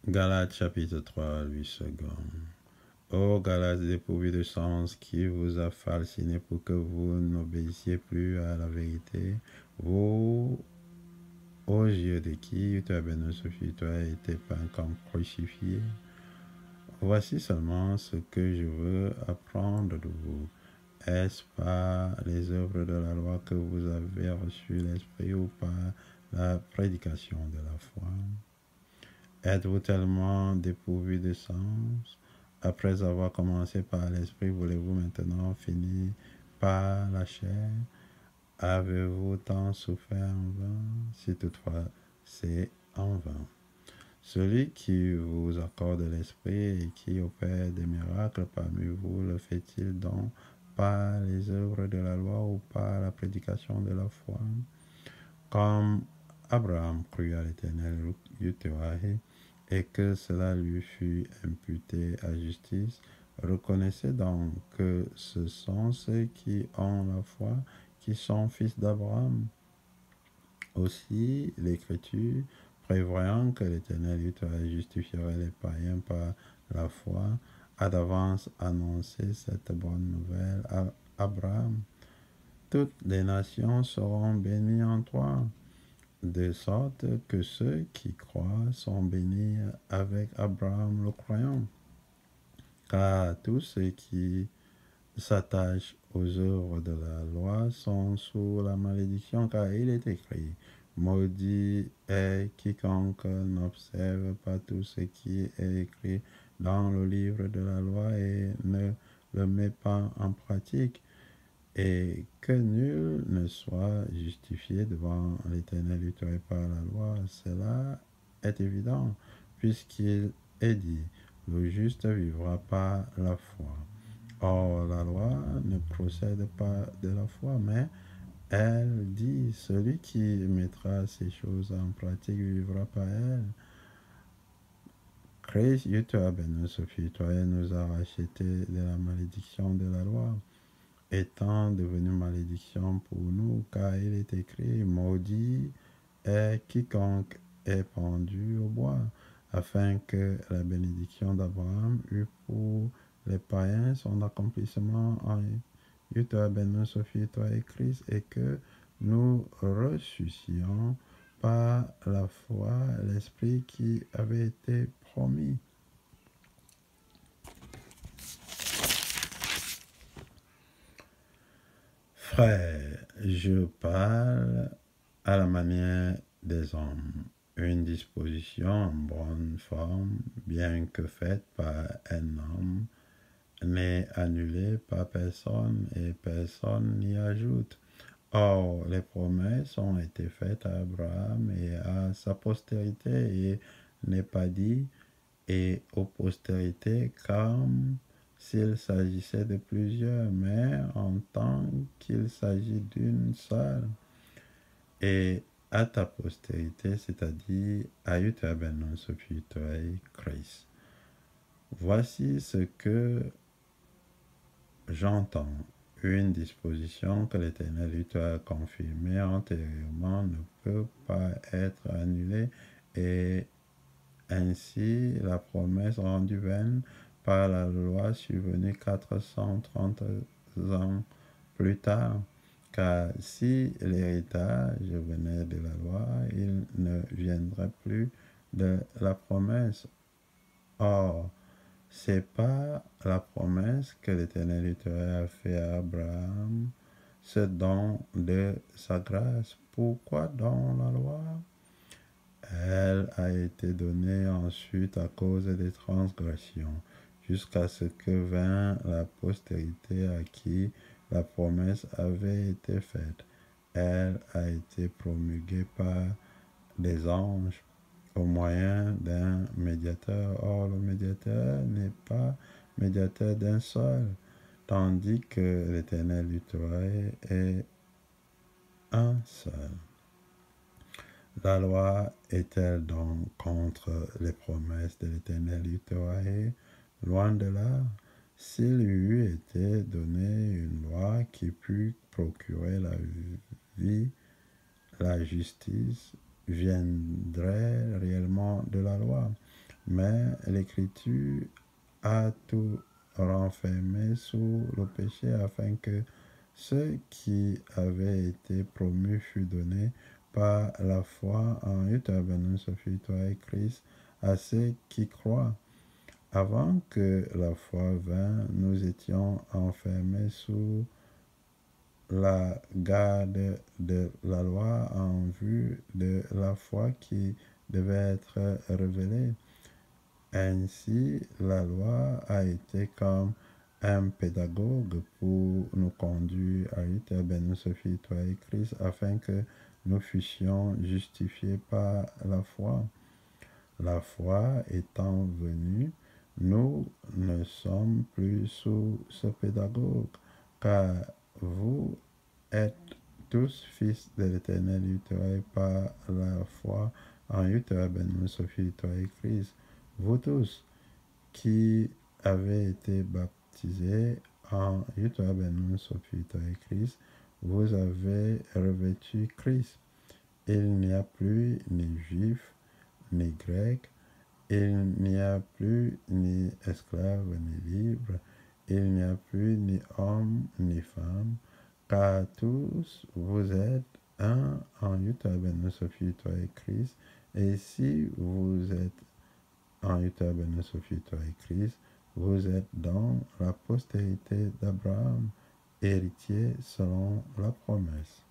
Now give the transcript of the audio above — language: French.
Galates chapitre 3, 8 secondes. Ô Galates dépourvus de sens, qui vous a fasciné pour que vous n'obéissiez plus à la vérité, vous, aux yeux de qui tu as béni Sophie, tu as été peint comme crucifié. Voici seulement ce que je veux apprendre de vous. Est-ce par les œuvres de la loi que vous avez reçu l'Esprit ou par la prédication de la foi? Êtes-vous tellement dépourvu de sens? Après avoir commencé par l'Esprit, voulez-vous maintenant finir par la chair? Avez-vous tant souffert en vain? Si toutefois c'est en vain. Celui qui vous accorde l'Esprit et qui opère des miracles parmi vous, le fait-il donc par les œuvres de la loi ou par la prédication de la foi? Comme Abraham crut à l'Éternel et que cela lui fut imputé à justice, reconnaissez donc que ce sont ceux qui ont la foi qui sont fils d'Abraham. Aussi, l'Écriture, prévoyant que l'Éternel justifierait les païens par la foi, a d'avance annoncé cette bonne nouvelle à Abraham. Toutes les nations seront bénies en toi, de sorte que ceux qui croient sont bénis avec Abraham le croyant. Car tous ceux qui s'attachent aux œuvres de la loi sont sous la malédiction, car il est écrit: maudit est quiconque n'observe pas tout ce qui est écrit dans le livre de la loi et ne le met pas en pratique, et que nul ne soit justifié devant l'Éternel par la loi. Cela est évident, puisqu'il est dit: le juste vivra par la foi. Or, la loi ne procède pas de la foi, mais elle dit: celui qui mettra ces choses en pratique vivra par elle. Christ, Sophie, toi, nous a rachetés de la malédiction de la loi, étant devenu malédiction pour nous, car il est écrit: maudit est quiconque est pendu au bois, afin que la bénédiction d'Abraham eût pour les païens son accomplissement en Sophie, toi et Christ, et que nous ressuscions par la foi l'Esprit qui avait été promis. Frères, je parle à la manière des hommes, une disposition en bonne forme, bien que faite par un homme, n'est annulée par personne et personne n'y ajoute. Or, les promesses ont été faites à Abraham et à sa postérité, et n'est pas dit et aux postérités comme s'il s'agissait de plusieurs, mais en tant qu'il s'agit d'une seule. Et à ta postérité, c'est-à-dire à Sophie, Christ. Voici ce que j'entends. Une disposition que l'Éternel a confirmée antérieurement ne peut pas être annulée, et ainsi la promesse rendue vaine par la loi survenue 430 ans plus tard. Car si l'héritage venait de la loi, il ne viendrait plus de la promesse. Or, c'est pas la promesse que l'Éternel a fait à Abraham, ce don de sa grâce. Pourquoi dans la loi? Elle a été donnée ensuite à cause des transgressions, jusqu'à ce que vint la postérité à qui la promesse avait été faite. Elle a été promulguée par des anges au moyen d'un médiateur. Or, le médiateur n'est pas médiateur d'un seul, tandis que l'Éternel est un seul. La loi est-elle donc contre les promesses de l'Éternel Yahweh? Loin de là. S'il eût été donné une loi qui pût procurer la vie, la justice viendrait réellement de la loi. Mais l'Écriture a tout renfermé sous le péché afin que ce qui avait été promu fût donné par la foi en Yahweh Ben Sophie, toi et Christ à ceux qui croient. Avant que la foi vînt, nous étions enfermés sous la garde de la loi en vue de la foi qui devait être révélée. Ainsi, la loi a été comme un pédagogue pour nous conduire à Yahweh Ben Sophie, toi et Christ, afin que nous fussions justifiés par la foi. La foi étant venue, nous ne sommes plus sous ce pédagogue, car vous êtes tous fils de l'Éternel Yahweh par la foi en Yahweh Ben Sophie, toi et Christ. Vous tous qui avez été baptisés en Yahweh Ben Sophie, toi et Christ, vous avez revêtu Christ. Il n'y a plus ni juif, ni grec, il n'y a plus ni esclave ni libre, il n'y a plus ni homme ni femme, car tous vous êtes un en Yahweh Ben Sophie, toi et Christ. Et si vous êtes en Yahweh Ben Sophie, toi et Christ, vous êtes dans la postérité d'Abraham, héritier selon la promesse.